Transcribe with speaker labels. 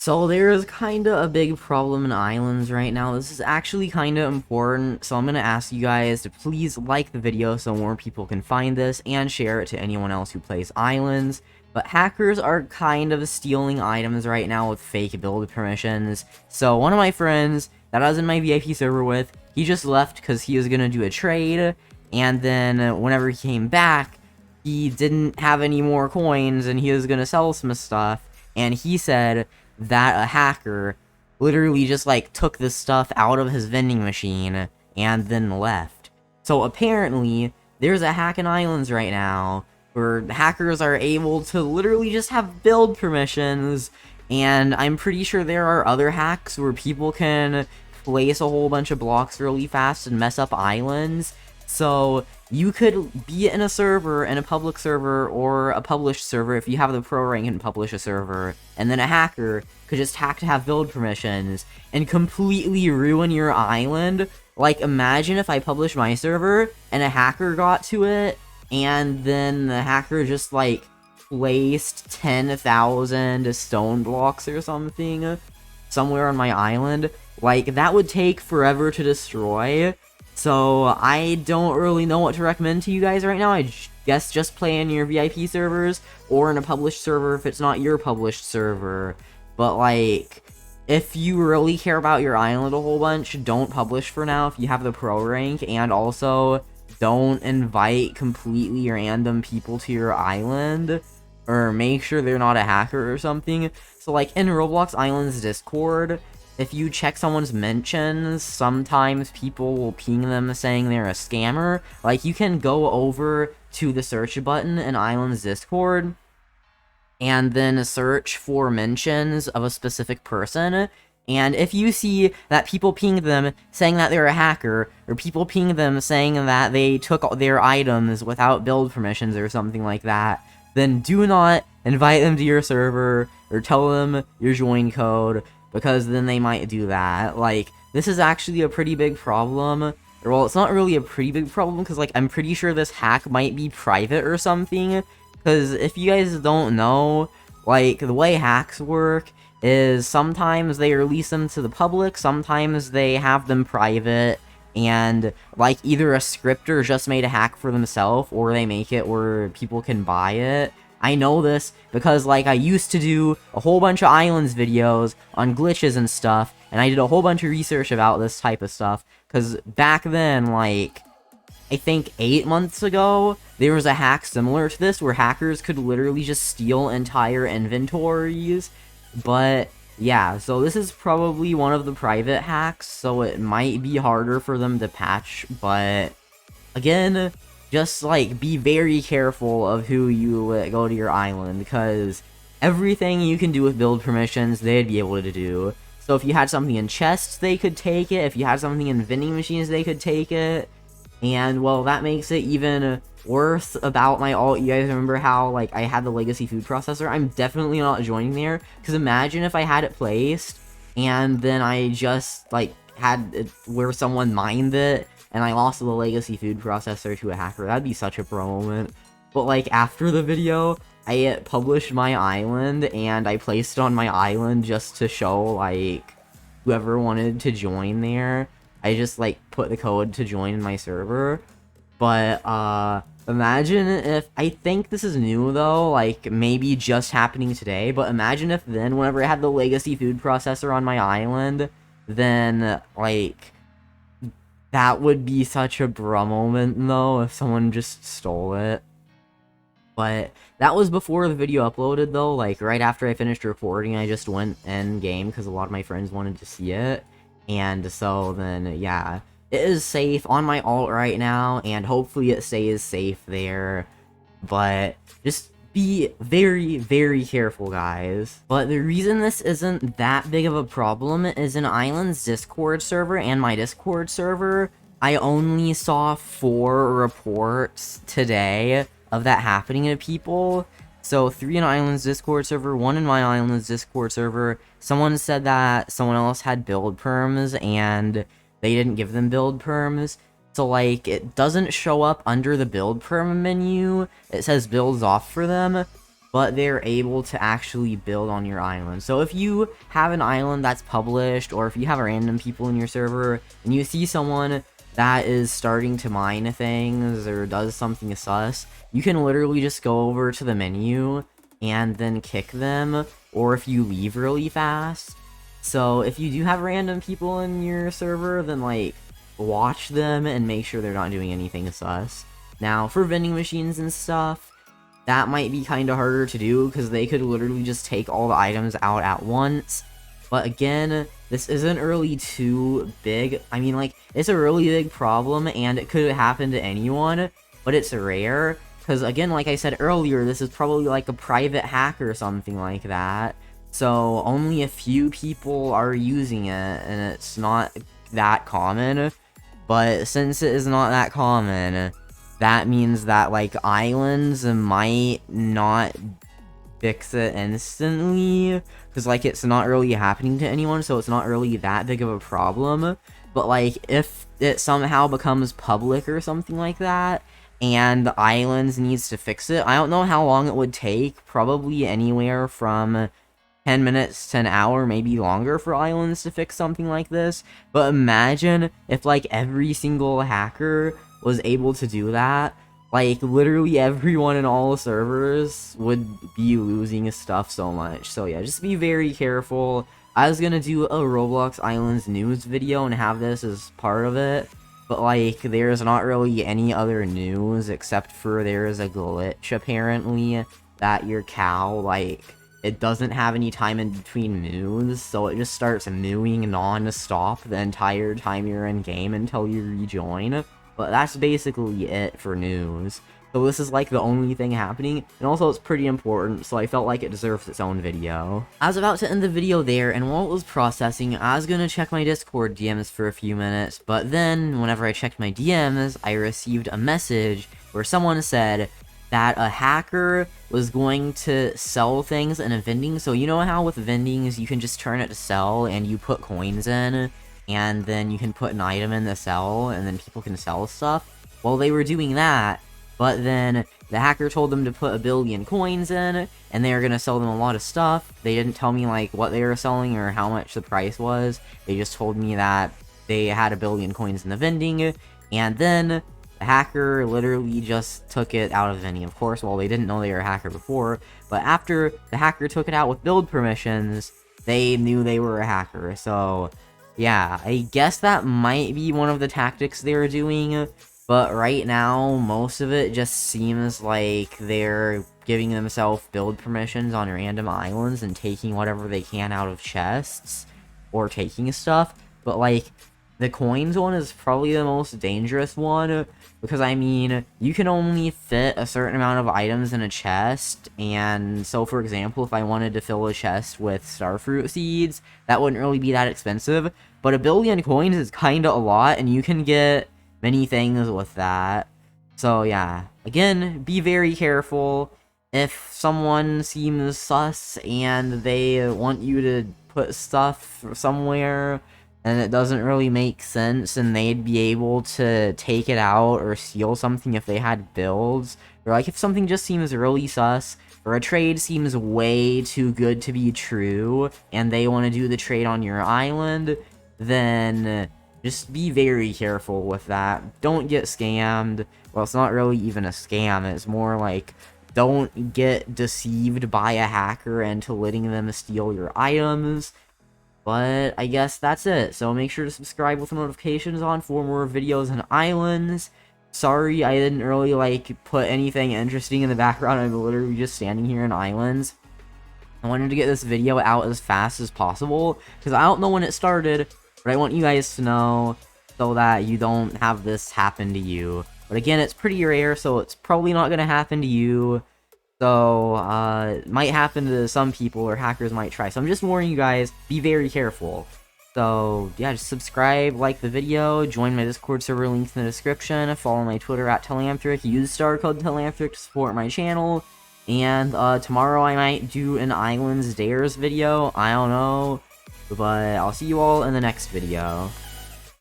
Speaker 1: So there's kinda a big problem in islands right now. This is actually kinda important, so I'm gonna ask you guys to please like the video so more people can find this, and share it to anyone else who plays islands. But hackers are kind of stealing items right now with fake build permissions. So one of my friends that I was in my VIP server with, he just left because he was gonna do a trade, and then whenever he came back, he didn't have any more coins, and he was gonna sell some stuff, and he said that a hacker literally just like took this stuff out of his vending machine and then left. So apparently there's a hack in islands right now where hackers are able to literally just have build permissions, and I'm pretty sure there are other hacks where people can place a whole bunch of blocks really fast and mess up islands. So you could be in a server, in a public server, or a published server if you have the pro rank and publish a server, and then a hacker could just hack to have build permissions and completely ruin your island. Like, imagine if I published my server and a hacker got to it, and then the hacker just, like, placed 10,000 stone blocks or something somewhere on my island. Like, that would take forever to destroy. So I don't really know what to recommend to you guys right now. I guess just play in your VIP servers or in a published server if it's not your published server. But like, if you really care about your island a whole bunch, don't publish for now if you have the pro rank, and also don't invite completely random people to your island, or make sure they're not a hacker or something. So like in Roblox Islands Discord, if you check someone's mentions, sometimes people will ping them saying they're a scammer. Like, you can go over to the search button in Islands Discord, and then search for mentions of a specific person. And if you see that people ping them saying that they're a hacker, or people ping them saying that they took their items without build permissions or something like that, then do not invite them to your server, or tell them your join code, because then they might do that. Like, this is actually a pretty big problem. Or, well, it's not really a pretty big problem, because, like, I'm pretty sure this hack might be private or something. Because if you guys don't know, like, the way hacks work is sometimes they release them to the public, sometimes they have them private, and, like, either a scripter just made a hack for themselves, or they make it where people can buy it. I know this because, like, I used to do a whole bunch of islands videos on glitches and stuff, and I did a whole bunch of research about this type of stuff, because back then, like, I think 8 months ago, there was a hack similar to this, where hackers could literally just steal entire inventories. But yeah, so this is probably one of the private hacks, so it might be harder for them to patch, but again, just, like, be very careful of who you let go to your island, because everything you can do with build permissions, they'd be able to do. So if you had something in chests, they could take it. If you had something in vending machines, they could take it. And, well, that makes it even worse about my alt. You guys remember how, like, I had the legacy food processor? I'm definitely not joining there, because imagine if I had it placed, and then I just, like, had it where someone mined it, and I lost the legacy food processor to a hacker. That'd be such a pro moment. But, like, after the video, I published my island, and I placed it on my island just to show, like, whoever wanted to join there. I just, like, put the code to join in my server. But, imagine if, I think this is new, though, like, maybe just happening today, but imagine if then, whenever I had the legacy food processor on my island, then, like, that would be such a bruh moment, though, if someone just stole it. But that was before the video uploaded, though. Like, right after I finished recording, I just went in game because a lot of my friends wanted to see it. And so then, yeah, it is safe on my alt right now, and hopefully it stays safe there. But just be very, very careful, guys. But the reason this isn't that big of a problem is in Island's Discord server and my Discord server, I only saw 4 reports today of that happening to people. So 3 in Island's Discord server, 1 in my Island's Discord server. Someone said that someone else had build perms and they didn't give them build perms. So, like, it doesn't show up under the build perm menu. It says builds off for them. but they're able to actually build on your island. So if you have an island that's published, or if you have random people in your server, and you see someone that is starting to mine things, or does something sus, you can literally just go over to the menu, and then kick them, or if you leave really fast. So if you do have random people in your server, then like, watch them and make sure they're not doing anything sus. Now, for vending machines and stuff, that might be kind of harder to do, because they could literally just take all the items out at once. But again, this isn't really too big. I mean, like, it's a really big problem, and it could happen to anyone, but it's rare. Because again, like I said earlier, this is probably like a private hack or something like that. So only a few people are using it, and it's not that common. But since it is not that common, that means that, like, islands might not fix it instantly, because, like, it's not really happening to anyone, so it's not really that big of a problem. But, like, if it somehow becomes public or something like that, and the islands needs to fix it, I don't know how long it would take, probably anywhere from 10 minutes to an hour, maybe longer, for islands to fix something like this. But imagine if, like, every single hacker was able to do that. Like, literally everyone in all the servers would be losing stuff so much. So yeah, just be very careful. I was gonna do a Roblox Islands news video and have this as part of it, but like, there's not really any other news except for there is a glitch apparently that your cow, like, it doesn't have any time in between moves, so it just starts mooing non-stop the entire time you're in game until you rejoin. But that's basically it for news. So this is like the only thing happening, and also it's pretty important, so I felt like it deserves its own video. I was about to end the video there, and while it was processing, I was gonna check my Discord DMs for a few minutes, but then, whenever I checked my DMs, I received a message where someone said that a hacker was going to sell things in a vending. So you know how with vendings, you can just turn it to sell, and you put coins in, and then you can put an item in the sell, and then people can sell stuff? Well, they were doing that, but then the hacker told them to put 1 billion coins in, and they were gonna sell them a lot of stuff. They didn't tell me, like, what they were selling or how much the price was. They just told me that they had 1 billion coins in the vending, and then the hacker literally just took it out of the vending. Of course, well, they didn't know they were a hacker before, but after the hacker took it out with build permissions, they knew they were a hacker. So yeah, I guess that might be one of the tactics they were doing, but right now, most of it just seems like they're giving themselves build permissions on random islands and taking whatever they can out of chests, or taking stuff. But like, the coins one is probably the most dangerous one, because I mean, you can only fit a certain amount of items in a chest, and so for example, if I wanted to fill a chest with starfruit seeds, that wouldn't really be that expensive, but 1 billion coins is kinda a lot, and you can get many things with that. So yeah, again, be very careful. If someone seems sus and they want you to put stuff somewhere, and it doesn't really make sense, and they'd be able to take it out or steal something if they had builds, or like if something just seems really sus, or a trade seems way too good to be true, and they want to do the trade on your island, then just be very careful with that. Don't get scammed. Well, it's not really even a scam, it's more like, don't get deceived by a hacker into letting them steal your items. But I guess that's it. So make sure to subscribe with notifications on for more videos on islands. Sorry I didn't really like put anything interesting in the background. I'm literally just standing here in islands. I wanted to get this video out as fast as possible, because I don't know when it started, but I want you guys to know so that you don't have this happen to you. But again, it's pretty rare, so it's probably not going to happen to you. So, it might happen to some people, or hackers might try. So I'm just warning you guys, be very careful. So, yeah, just subscribe, like the video, join my Discord server, links in the description, follow my Twitter at Telanthric, use star code Telanthric to support my channel, and, tomorrow I might do an Islands Dares video, I don't know, but I'll see you all in the next video.